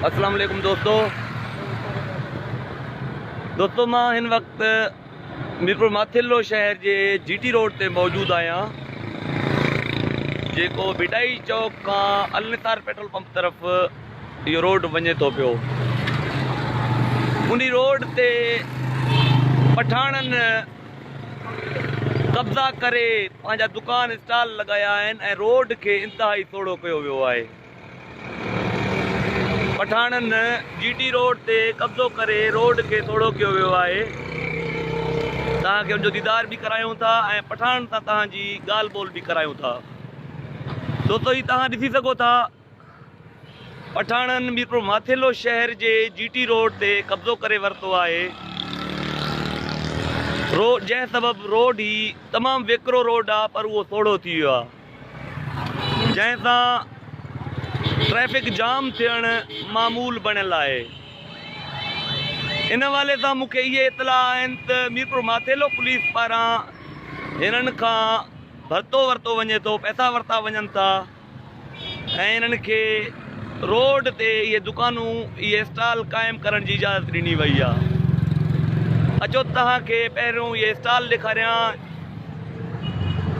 अस्सलाम वालेकुम दोस्तों मां हिन वक्त मीरपुर माथिलो शहर के GT रोड ते मौजूद आया जेको भिटाई चौक का अलनिसार पेट्रोल पंप तरफ यो रोड वने तो पियो। उन रोड ते पठाणन कब्जा करे पांजा दुकान स्टॉल लगाया आहिनि ऐं रोड के इंतहाई थोड़ो कयो वियो आहे। पठाणन GT रोड ते कब्जो करे रोड के थोड़ो कयो वियो आहे। तव्हांखे उनजो दीदार भी करायूं था ऐं पठाण सां तव्हांजी ॻाल्हि ॿोल भी करायूं था। दोस्तों ही तव्हां ॾिसी सघो था पठाणन मीरपुर माथिलो शहर जे GT रोड ते कब्जो करे वरितो आहे। रोड जंहिं सबब रोड ही तमामु वेकिरो रोड आहे पर उहो थोड़ो थी वियो आहे जंहिं सां ट्रैफिक जाम थियण मामूल बणियल आहे। इन हवाले सां मूंखे इहे इतला आहिनि त मीरपुर माथिलो पुलिस पारां हिननि खां भरतो वरितो वञे थो, पैसा वरिता वञनि था ऐं हिननि खे रोड ते इहे दुकानूं इहे स्टॉल क़ाइमु करण जी इजाज़त ॾिनी वई आहे। अचो तव्हांखे पहिरियों इहे स्टॉल ॾेखारियां,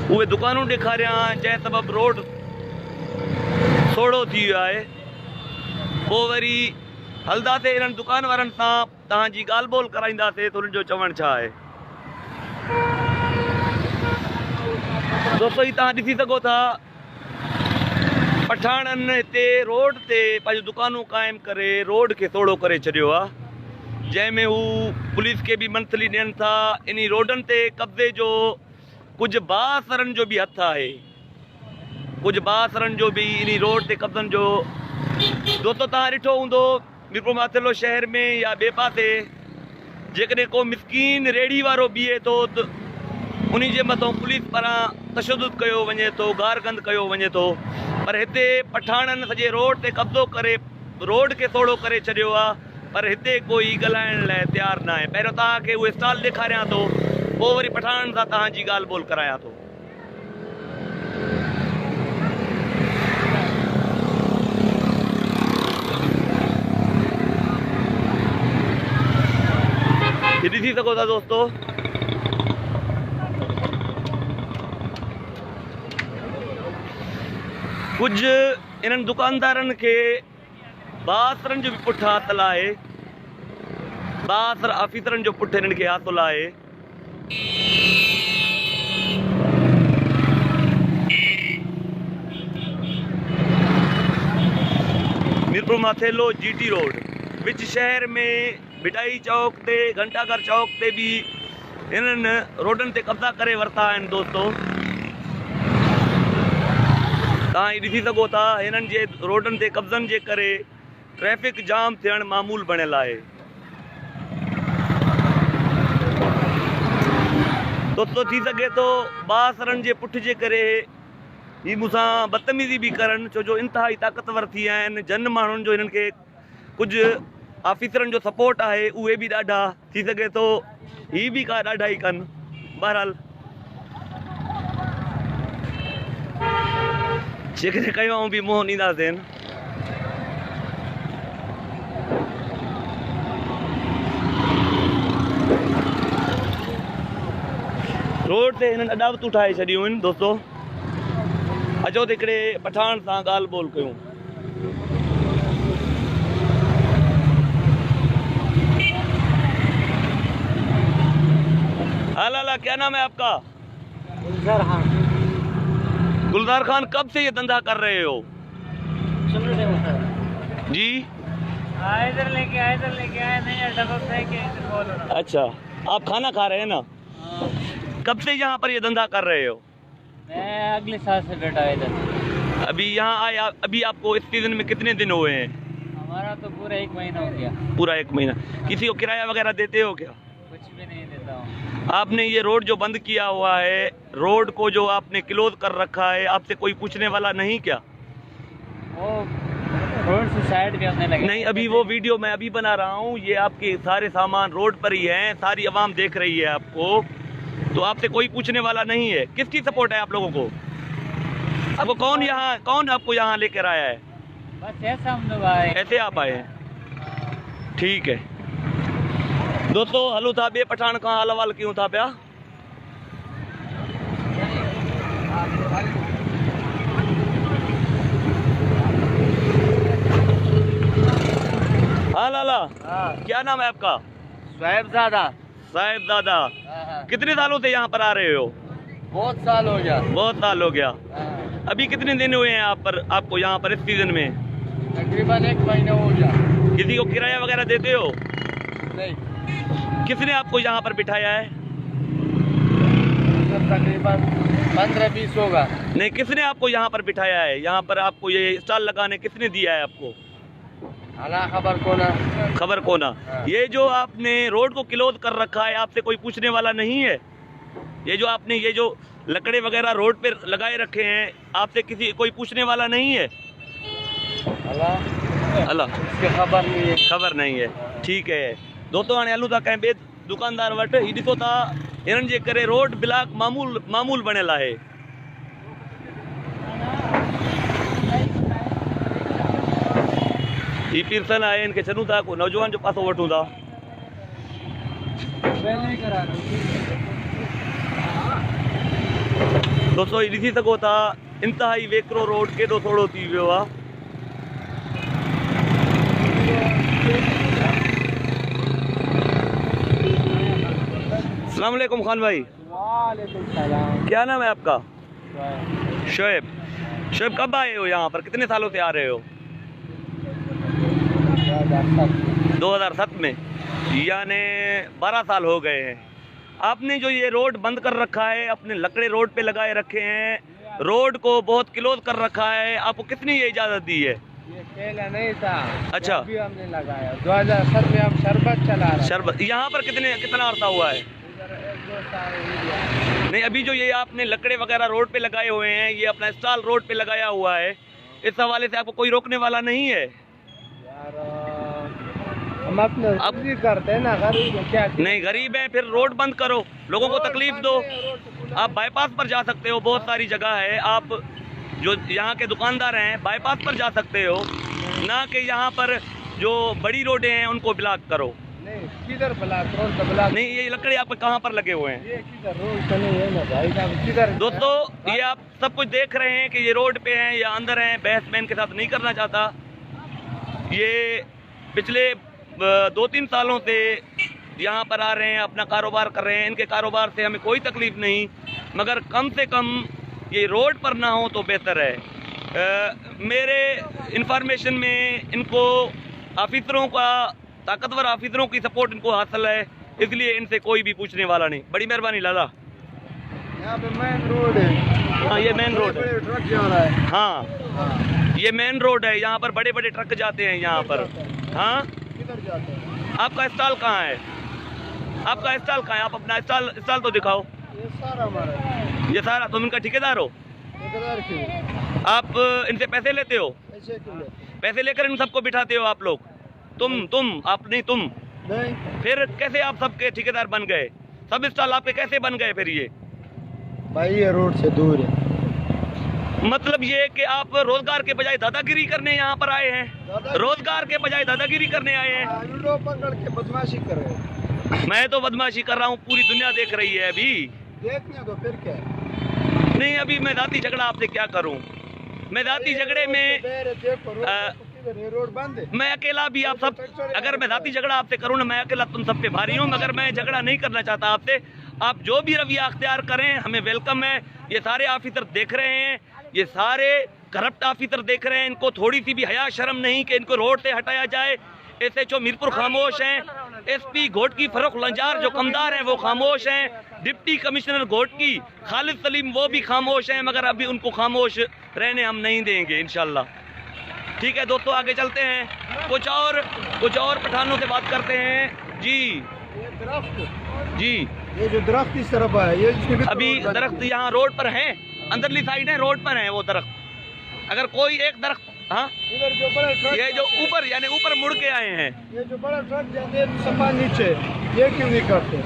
उहे दुकानूं ॾेखारियां जंहिं सबब रोड थोड़ो थी वियो आहे। पोइ वरी हलंदासीं हिननि दुकान वारनि सां, तव्हांजी ॻाल्हि ॿोल कराईंदासीं त उन्हनि जो चवणु छा आहे। दोस्तों ही तव्हां ॾिसी सघो था पठाणनि हिते रोड ते पंहिंजूं दुकानूं क़ाइमु करे रोड खे थोड़ो करे छॾियो आहे जंहिंमें हू पुलिस खे बि मंथली ॾियनि था। इन रोडनि ते कब्ज़े जो कुझु बासरनि जो बि हथु आहे, कुझु बासरनि जो बि इन रोड ते कब्ज़नि जो। दोस्तों तव्हां ॾिठो हूंदो मीरपुर माथिलो शहर में या ॿिए पासे जेकॾहिं को मिसकीन रेड़ी वारो बीहे थो त उन जे मथां पुलिस पारां तशदुद कयो वञे थो, गार गंद कयो वञे थो। पर हिते पठाणनि सॼे रोड ते कब्ज़ो करे रोड खे थोड़ो करे छॾियो आहे, पर हिते कोई ॻाल्हाइण लाइ तयारु न आहे। पहिरियों तव्हांखे उहे स्टॉल ॾेखारियां थो, पोइ वरी पठाणनि सां तव्हांजी ॻाल्हि ॿोल करायां थो। ॾिसी सघो था दोस्तों कुछ इन्हनि दुकानदारनि खे बासरनि जो बि पुठि हासिल आहे, बासर ऑफिसरनि जो पुठि हिननि खे हासिल आहे। मीरपुर माथिलो GT रोड विच शहर में भिटाई चौक ते, घंटाघर चौक ते भी इन्हनि रोडनि ते कब्ज़ा करे वरिता आहिनि। दोस्तों तव्हां ॾिसी सघो था हिननि जे रोडनि ते कब्ज़नि जे करे ट्रैफिक जाम थियण मामूल बणियल आहे। दोस्तों थी सघे थो बासरनि जे पुठि जे करे ही मूंसां बदतमीज़ी बि करनि, छो जो इंतिहाई ताक़तवर थी विया आहिनि। जन माण्हुनि जो हिननि खे कुझु ऑफिसरनि जो सपोर्ट आहे, उहे बि ॾाढा थी सघे थो ही बि का ॾाढा ई कनि। बहरहाल जेकॾहिं कयूं बि मुंहुं ॾींदासीं। रोड ते हिननि अॾावतूं ठाहे छॾियूं आहिनि। दोस्तों अचो त हिकिड़े पठाण सां ॻाल्हि ॿोल कयूं। हाला क्या नाम है आपका? गुलजार खान। गुलजार खान, कब से ये धंधा कर रहे हो? जी इधर लेके आए नहीं डबल से। अच्छा, आप खाना खा रहे हैं ना? कब से यहाँ पर ये धंधा कर रहे हो? मैं अगले साल से बैठा है इधर। अभी यहाँ आए अभी आपको इस सीजन में कितने दिन हुए हैं? हमारा तो पूरा 1 महीना हो गया। पूरा 1 महीना। किसी को किराया वगैरह देते हो क्या? कुछ भी नहीं देता हूँ। आपने ये रोड जो बंद किया हुआ है, रोड को जो आपने क्लोज कर रखा है, आपसे कोई पूछने वाला नहीं क्या? वो रोड से साइड भी होने लगे। नहीं, अभी वो वीडियो मैं अभी बना रहा हूँ, ये आपके सारे सामान रोड पर ही हैं, सारी आवाम देख रही है आपको, तो आपसे कोई पूछने वाला नहीं है। किसकी सपोर्ट है आप लोगों को? आपको कौन आपको यहाँ लेकर आया है? बस ऐसा हम लोग आए। ऐसे आप आए हैं, ठीक है। दोस्तों हलो था बे पठान का हाल हवाल क्यों था पिया। हाँ लाला, क्या नाम है आपका? साहिबजादा। साहिबजादा। कितने सालों से यहाँ पर आ रहे हो? बहुत साल हो गया। बहुत साल हो गया। अभी कितने दिन हुए हैं आपको यहाँ पर इस सीजन में? तकरीबन 1 महीना हो गया। किसी को किराया वगैरह देते हो? नहीं। किसने आपको यहाँ पर बिठाया है? तकरीबन 15-20 होगा। नहीं, किसने आपको यहाँ पर बिठाया है? यहाँ पर आपको ये स्टॉल लगाने किसने दिया है आपको? अला खबर कोना। खबर कोना। ये जो आपने रोड को क्लोज कर रखा है, आपसे कोई पूछने वाला नहीं है? ये जो आपने ये जो लकड़े वगैरह रोड पे लगाए रखे हैं, आपसे कोई पूछने वाला नहीं है? अल्लाह खबर नहीं है। खबर नहीं है, ठीक है। दोस्तों हाणे हलूं था कंहिं ॿिए दुकानदार वटि। ही ॾिसो था हिननि जे करे रोड ब्लॉक मामूल बणियल आहे। ही पीरसन आहे, इनखे छॾूं था, को नौजवान जो पासो वठूं था। दोस्तों ही ॾिसी सघो था इंतिहाई वेकिरो रोड केॾो थोरो थी वियो आहे। अस्सलाम वालेकुम खान भाई। वालेकुम सलाम। क्या नाम है आपका? शोएब। शोएब कब आए हो यहाँ पर? कितने सालों से आ रहे हो? 2007 में, यानी 12 साल हो गए हैं। आपने जो ये रोड बंद कर रखा है, अपने लकड़े रोड पे लगाए रखे हैं, रोड को बहुत क्लोज कर रखा है, आपको किसने ये इजाज़त दी है? ये पहले नहीं था। अच्छा। अभी हमने लगाया 2007 में। हम शरबत चला रहे हैं। शरबत यहाँ पर कितना अर्सा हुआ है? इधर 1-2 साल हो गया। नहीं, अभी जो ये आपने लकड़े वगैरह रोड पे लगाए हुए हैं, ये अपना स्टॉल रोड पे लगाया हुआ है, इस हवाले से आपको कोई रोकने वाला नहीं है? यार हम अपने अब करते हैं ना, गरीब है क्या? नहीं, गरीब है फिर रोड बंद करो, लोगों को तकलीफ दो। आप बाईपास पर जा सकते हो, बहुत सारी जगह है। आप जो यहाँ के दुकानदार हैं बाईपास पर जा सकते हो, ना कि यहाँ पर जो बड़ी रोडें हैं उनको ब्लॉक करो। नहीं, किधर ब्लॉक? रोड का ब्लॉक नहीं, ये लकड़े आपके कहाँ पर लगे हुए हैं? ये किधर? रोड तो नहीं है ना भाई साहब, किधर? दोस्तों ये आप सब कुछ देख रहे हैं कि ये रोड पे हैं या अंदर हैं। बहस मैं इनके साथ नहीं करना चाहता। ये पिछले 2-3 सालों से यहाँ पर आ रहे हैं, अपना कारोबार कर रहे हैं। इनके कारोबार से हमें कोई तकलीफ नहीं, मगर कम से कम ये रोड पर ना हो तो बेहतर है। मेरे इंफॉर्मेशन में इनको ऑफिसरों का, ताकतवर ऑफिसरों की सपोर्ट इनको हासिल है, इसलिए इनसे कोई भी पूछने वाला नहीं। बड़ी मेहरबानी लाला। यहाँ पे मेन रोड है। हाँ, ये मेन रोड है। ट्रक जा रहा है। हाँ, ये मेन रोड है। यहाँ पर बड़े बड़े ट्रक जाते हैं यहाँ पर। हाँ, किधर जाते हैं? आपका स्टॉल कहाँ है? आपका स्टॉल कहाँ है? आप अपना स्टॉल तो दिखाओ। ये सारा हमारा है। ये सारा? तुम इनका ठेकेदार हो? ठेकेदार क्यों? आप इनसे पैसे लेते हो? ऐसे क्यों लेते? पैसे लेकर इन सबको बिठाते हो आप लोग? आप नहीं, तुम नहीं फिर कैसे आप सबके ठेकेदार बन गए? सब स्टॉल आपके कैसे बन गए फिर? ये भाई ये रोड से दूर है। मतलब ये कि आप रोजगार के बजाय दादागिरी करने यहाँ पर आए हैं? रोजगार के बजाय दादागिरी करने आए हैं? लूडो पकड़ के बदमाशी कर रहे हैं। मैं तो बदमाशी कर रहा हूँ, पूरी दुनिया देख रही है। अभी देखने दो, फिर क्या? नहीं, अभी मैं जाती झगड़ा आपसे क्या करूँ? मैं जाती झगड़े में रोड बंद है। मैं अकेला भी, आप सब, अगर मैं जाती झगड़ा आपसे करूँ ना, मैं अकेला तुम सब पे भारी हूँ, मगर मैं झगड़ा नहीं करना चाहता आपसे। आप जो भी रवैया अख्तियार करें, हमें वेलकम है। ये सारे ऑफिसर देख रहे हैं, ये सारे करप्ट ऑफिसर देख रहे हैं। इनको थोड़ी सी भी हया शर्म नहीं कि इनको रोड से हटाया जाए। SHO मीरपुर खामोश हैं, SP घोटकी फरुख लंजार जो कमदार हैं वो खामोश हैं, डिप्टी कमिश्नर घोटकी खालिद सलीम वो भी खामोश हैं, मगर अभी उनको खामोश रहने हम नहीं देंगे इंशाल्लाह। ठीक है दोस्तों, आगे चलते हैं, कुछ और पठानों से बात करते हैं। जी ये दरख्त, जी, ये जो दरख्त इस तरफ है, ये अभी दरख्त यहाँ रोड पर हैं, अंदरली साइड है, रोड पर है वो दरख्त। अगर कोई एक दरख्त, हाँ, इधर जो बड़ा ट्रक, ये जो ऊपर यानी ऊपर मुड़ के आए हैं, ये जो बड़ा ट्रक जाते हैं सफा नीचे, ये क्यों नहीं करते?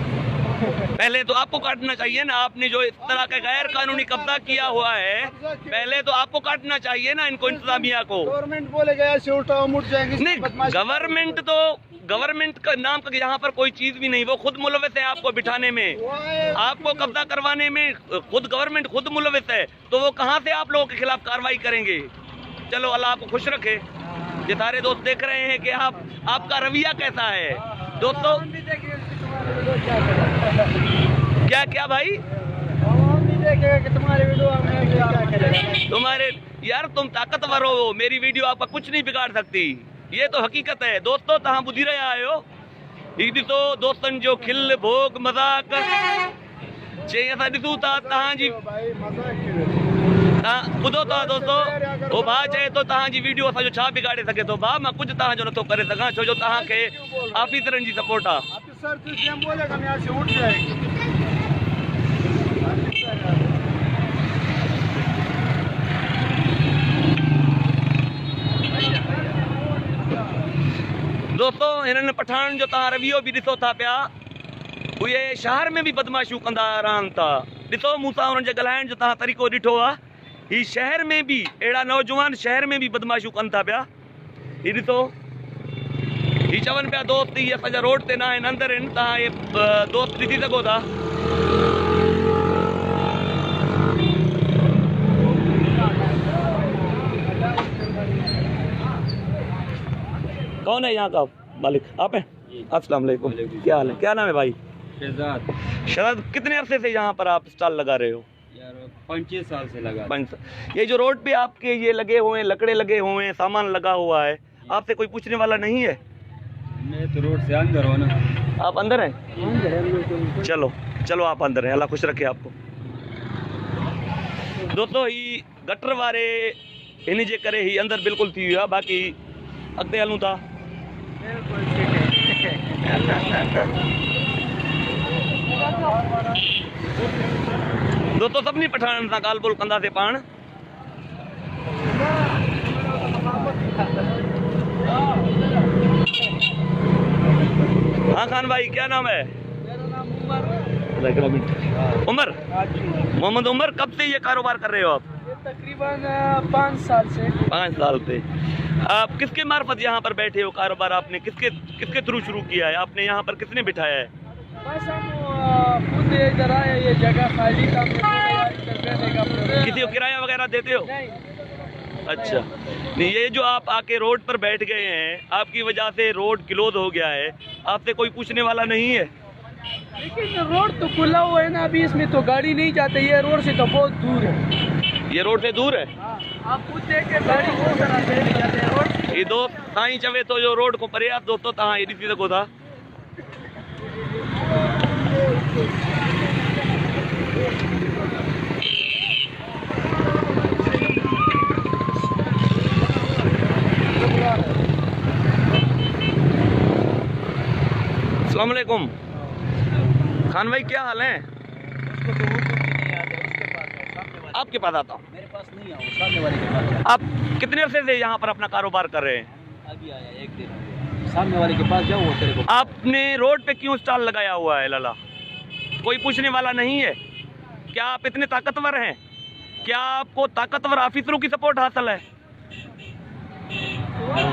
पहले तो आपको काटना चाहिए ना, आपने जो इस तरह का गैर कानूनी कब्जा किया हुआ है, पहले तो आपको काटना चाहिए ना इनको, इंतजामिया को। गवर्नमेंट बोलेगा ऐसे उठाओ मुड़ जाएंगे। नहीं, गवर्नमेंट का नाम का यहाँ पर कोई चीज भी नहीं, वो खुद मुलविस है आपको बिठाने में, आपको कब्जा करवाने में खुद गवर्नमेंट खुद मुलविस है, तो वो कहाँ से आप लोगों के खिलाफ कार्रवाई करेंगे। चलो अल्लाह आपको खुश रखे। ये सारे दोस्त देख रहे हैं कि आपका रवैया कैसा है दोस्तों। क्या भाई देखेगा कि तुम्हारे वीडियो में क्या करेगा। तुम्हारे यार तुम ताकतवर हो, मेरी वीडियो आपका कुछ नहीं बिगाड़ सकती, ये तो हकीकत है दोस्तों। तहां बुधी रहा आयो ये तो दोस्तन जो खिल भोग मजाक चे असां ॾिसूं था तहां जी ॿुधो था दोस्तों। वो भाउ चए तो तहां जी वीडियो असांजो छा बिगाड़े सघे थो। भाउ मां कुछ तहां जो नथो करे सघां, छो जो तहांखे ऑफिसरनि जी सपोर्ट आहे। ऑफिसर तो ये बोलेगा मैं यहाँ से उठ जाएगी। दोस्तों हिननि पठान जो तहां रवैयो बि ॾिसो था पिया, उहे शहर में भी बदमाशियूं कंदा रहनि था। ॾिसो मूंसां हुननि जे ॻाल्हाइण जो तहां तरीक़ो ॾिठो आहे, ही शहर में भी अहिड़ा नौजवान शहर में भी बदमाशियूं कनि था पिया। ही ॾिसो ही चवनि पिया दोस्त ही असांजा रोड ते न आहिनि, अंदरि आहिनि, तव्हां हे दोस्त ॾिसी सघो था। कौन है यहाँ का मालिक? आप हैं? अस्सलाम वालेकुम, क्या हाल है? क्या नाम है भाई? शहजाद। कितने अरसे से यहाँ पर आप स्टॉल लगा रहे हो? यार 25 साल से लगा। ये जो रोड पे आपके ये लगे हुए हैं, लकड़े लगे हुए हैं, सामान लगा हुआ है, आपसे कोई पूछने वाला नहीं है? मैं तो रोड से अंदर हूँ ना। आप अंदर हैं? चलो चलो आप अंदर हैं, अल्लाह खुश रखे आपको। दोस्तों ही गटर वारे इन जे करे ही अंदर बिल्कुल थी वियो आहे, बाक़ी अॻिते हलूं था। दोस्तों सभिनी पठाणनि सां ॻाल्हि ॿोल कंदासीं पाण। हाँ खान भाई क्या नाम है? मेरा नाम उमर। उमर, मोहम्मद उमर। कब से ये कारोबार कर रहे हो आप? ये तकरीबन 5 साल से। 5 साल से। आप किसके मार्फत यहाँ पर बैठे हो? कारोबार आपने किसके थ्रू शुरू किया है? आपने यहाँ पर किसने बिठाया है? बस हम खुद इधर आए, ये जगह खाली था, किसी को किराया वगैरह देते हो? नहीं। अच्छा, नहीं ये जो आप आके रोड पर बैठ गए हैं, आपकी वजह से रोड क्लोज हो गया है, आपसे कोई पूछने वाला नहीं है? लेकिन रोड तो खुला हुआ है ना, अभी इसमें तो गाड़ी नहीं जाती, ये रोड से तो बहुत दूर है। ये रोड से दूर है? आप खुद देखे गाड़ी बहुत सारा जाते हैं रोड। ये दो साईं चवे तो जो रोड को परे दोस्तों तहां ये ॾिसी सघो था। अस्सलाम वालेकुम खान भाई, क्या हाल है? आपके पास आता हूँ। मेरे पास नहीं आओ, सामने वाले के पास। आप कितने अरसे से यहाँ पर अपना कारोबार कर रहे हैं? अभी आया 1 दिन। सामने वाले के पास जाओ, वो तेरे को। आपने रोड पे क्यों स्टॉल लगाया हुआ है लाला? कोई पूछने वाला नहीं है? क्या आप इतने ताकतवर हैं? क्या आपको ताकतवर ऑफिसरों की सपोर्ट हासिल है?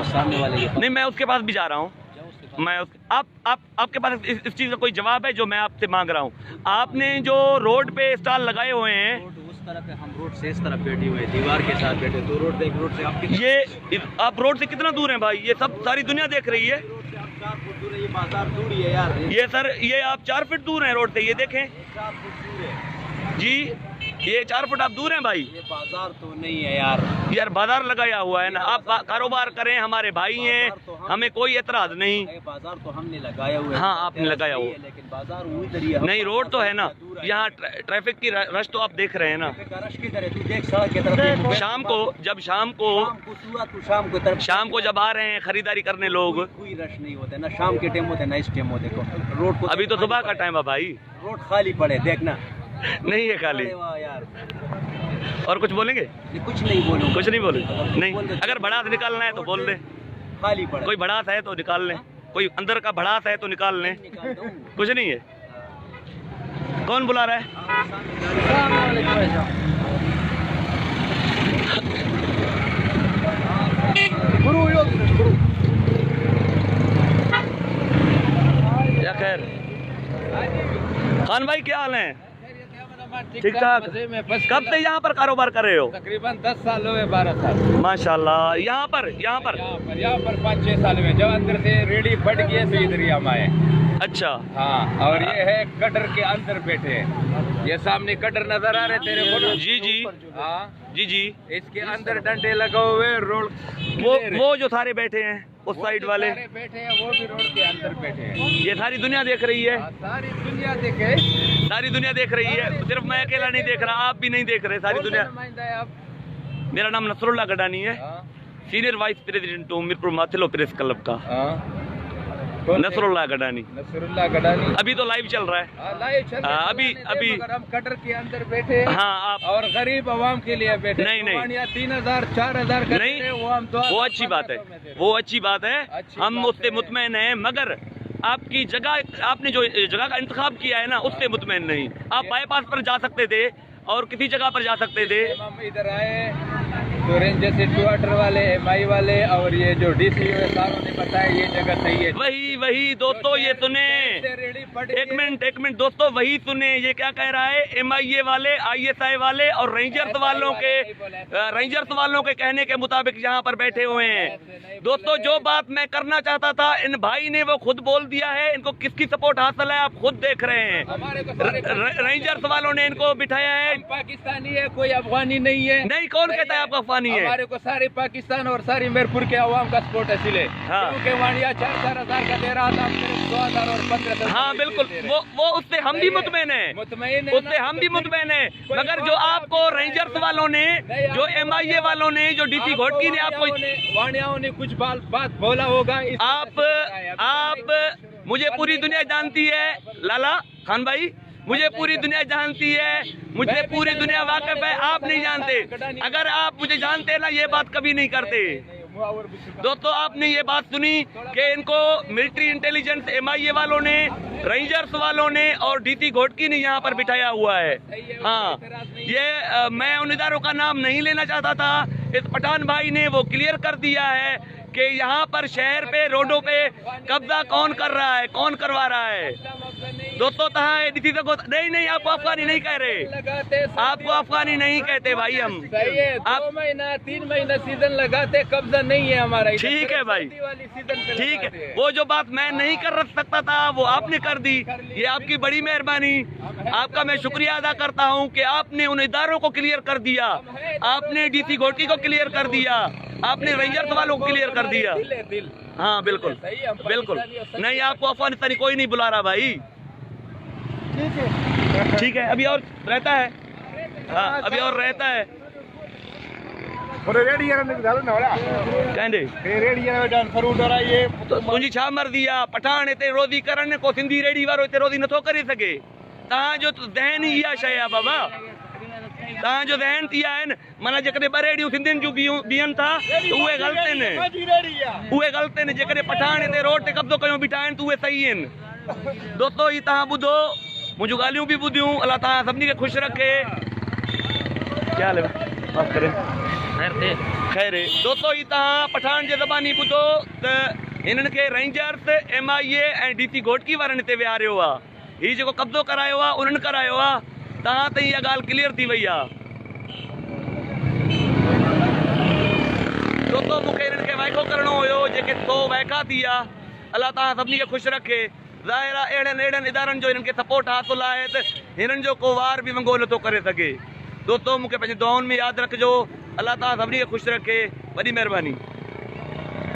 सामने वाले के पास। नहीं, मैं उसके पास भी जा रहा हूँ। मैं आपके पास इस चीज़ का कोई जवाब है जो मैं आपसे मांग रहा हूँ? आपने जो रोड पे स्टॉल लगाए हुए हैं, उस तरफ है, हम रोड से इस तरफ बैठे हुए, दीवार के साथ बैठे, तो रोड से आप ये आप रोड से कितना दूर हैं भाई? ये सब सारी दुनिया देख रही है। रोड से आप 4 फुट दूर है, ये बाजार दूर ही है यार। ये सर ये आप 4 फीट दूर हैं रोड से, ये देखें 4 फुट दूर है जी, ये 4 फुट आप दूर हैं भाई। ये बाजार तो नहीं है यार। यार बाजार लगाया हुआ है ना, आप कारोबार करें, हमारे भाई हैं, हमें कोई एतराज नहीं। बाजार तो हमने लगाया हुआ है। हाँ आपने लगाया हुआ, लेकिन बाजार उधर ही है। नहीं रोड तो है ना, यहाँ ट्रैफिक की रश तो आप देख रहे हैं ना। रश की तरह तू देख, सड़क की तरफ। शाम को शाम को जब आ रहे हैं खरीदारी करने लोग, कोई रश नहीं होता ना, शाम के टाइम होते ना, इस टाइम होते रोड को। अभी तो सुबह का टाइम है भाई, रोड खाली पड़े देखना। नहीं है खाली। यार और कुछ बोलेंगे? कुछ नहीं बोलूं। कुछ नहीं बोले? नहीं, अगर भड़ास निकालना है तो बोल दे। खाली पड़ा। कोई भड़ास है तो निकाल लें, कोई अंदर का भड़ास है तो निकाल लें, कुछ नहीं है। कौन बुला रहा है? या खैर, खान भाई क्या हाल है? ठीक ठाक। कब से यहाँ पर कारोबार कर रहे हो? तकरीबन 10 साल हुए, 12 साल। माशाल्लाह। यहाँ पर 5-6 साल में जब अंदर से रेडी फट गए तो इधर ही हम आए। अच्छा। हाँ, और ये है कटर के अंदर बैठे हैं। ये सामने कटर नजर आ रहे तेरे को? जी जी। हाँ जी जी। इसके अंदर डंडे लगे हुए, रोड वो जो सारे बैठे हैं उस साइड वाले बैठे हैं, वो भी रोड के अंदर बैठे हैं। ये सारी दुनिया देख रही है। सारी दुनिया देखे, सारी दुनिया देख रही है, सिर्फ मैं अकेला नहीं देख रहा, आप भी नहीं देख रहे, सारी दुनिया। मेरा नाम नसरुल्लाह गडानी है, सीनियर वाइस प्रेसिडेंट हूँ मीरपुर माथिलो प्रेस क्लब का। नसरुल्लाह गडानी। नसरुल्लाह गडानी। अभी तो लाइव चल रहा है। लाइव चल रहा है। अभी हम कटर के अंदर बैठे हैं। हाँ आप और गरीब आवाम के लिए बैठे। नहीं 3000 4000 नहीं, वो अच्छी बात है, वो अच्छी बात है, हम उससे मुतमैन हैं, मगर आपकी जगह, आपने जो जगह का इंतखाब किया है ना, उससे मुतमैन नहीं। आप बाईपास पर जा सकते थे और किसी जगह पर जा सकते थे। हम इधर आए तो रेंजर से क्वार्टर वाले, एमआई वाले और ये जो डीसी सारों ने बताया ये जगह सही है। वही दोस्तों, ये सुने, एक मिनट दोस्तों, वही सुने, ये क्या कह रहा है? MIA वाले, ISI वाले और रेंजर्स वालों के कहने के मुताबिक यहाँ पर बैठे हुए हैं। दोस्तों, जो बात मैं करना चाहता था, इन भाई ने वो खुद बोल दिया है। इनको किसकी सपोर्ट हासिल है आप खुद देख रहे हैं। रेंजर्स वालों ने इनको बिठाया है। पाकिस्तानी है, कोई अफगानी नहीं है। नहीं, कौन कहता है आपका अफगानी है? हमारे को सारे पाकिस्तान और सारी मीरपुर के अवाम का सपोर्ट है इसलिए। हाँ। क्योंकि वाणिया 4-4 हजार का दे रहा था, 2000 और 1500। हाँ बिल्कुल, वो उससे हम भी मुतमैन है, उससे हम भी मुतमैन है। मगर जो आपको रेंजर्स वालों ने, जो MIA वालों ने, जो DC घोटकी ने आपको, वाणियाओं ने कुछ बात बोला होगा। आप मुझे पूरी दुनिया जानती है लाला खान भाई, मुझे पूरी दुनिया जानती है, मुझे पूरी दुनिया वाकिफ है, आप नहीं जानते। अगर आप मुझे जानते ना, ये बात कभी नहीं करते। दोस्तों, आपने ये बात सुनी कि इनको मिलिट्री इंटेलिजेंस MIA वालों ने, रेंजर्स वालों ने और DC घोटकी ने यहाँ पर बिठाया हुआ है। हाँ, ये मैं उन इदारों का नाम नहीं लेना चाहता था, इस पठान भाई ने वो क्लियर कर दिया है कि यहाँ पर शहर पे, रोडों पे कब्जा कौन कर रहा है, कौन करवा रहा है। दोस्तों, नहीं, आपको अफगानी नहीं कह रहे, आपको अफगानी नहीं कहते भाई हम। आप 2 महीना 3 महीना सीजन लगाते, कब्जा नहीं है हमारा। ठीक है भाई, ठीक है। वो जो बात मैं नहीं कर सकता था, वो आपने कर दी, ये आपकी बड़ी मेहरबानी। आपका मैं शुक्रिया अदा करता हूँ कि आपने उन इदारों को क्लियर कर दिया, आपने DC घोटकी को क्लियर कर दिया, आपने रेंजर्स वालों को क्लियर कर दिया। हाँ बिल्कुल बिल्कुल। नहीं, आपको अफगानिस्तानी कोई नहीं बुला रहा भाई। ठीक है, अभी और रहता है। हाँ, अभी और रहता है। तुंहिंजी छा मर्ज़ी आहे? पठान हिते रोज़ी करण को सिंधी रेडी वारो हिते रोज़ी नथो करे सघे। तव्हांजो ज़हन ई इहा शइ आहे बाबा, तव्हांजो ज़हन थी आहिनि। माना जेकॾहिं 2 रेडियूं सिंधियुनि जूं बीहनि था त उहे ग़लति आहिनि, उहे ग़लति आहिनि। जेकॾहिं पठान हिते रोड ते कब्ज़ो कयूं बीठा आहिनि त उहे सही आहिनि। दोस्तों, ही तव्हां ॿुधो, मुंहिंजूं ॻाल्हियूं बि ॿुधियूं। अल्लाह तव्हां सभिनी खे ख़ुशि रखे। क्या हाल है? माफ़ करें, खैर। दोस्तों, ही तव्हां पठान जे ज़बानी ॿुधो त हिननि खे रेंजर्स, MIA ऐं DC घोटकी वारनि हिते विहारियो आहे। हीउ जेको कब्ज़ो करायो आहे उन्हनि करायो आहे। तव्हां त इहा ॻाल्हि क्लियर थी वई आहे। दोस्तों, मूंखे हिननि खे वाइको करणो हुयो, जेके 100 वाइका थी आहे। अल्लाह तव्हां सभिनी खे ख़ुशि रखे। ज़ाहिर आहे, अहिड़नि इदारनि जो हिननि खे सपोर्ट हासिल आहे त हिननि जो को वार बि वंगो नथो करे सघे। दोस्तों, मूंखे पंहिंजी दुआउनि में यादि रखिजो। अल्लाह तव्हां सभिनी खे ख़ुशि रखे। वॾी महिरबानी।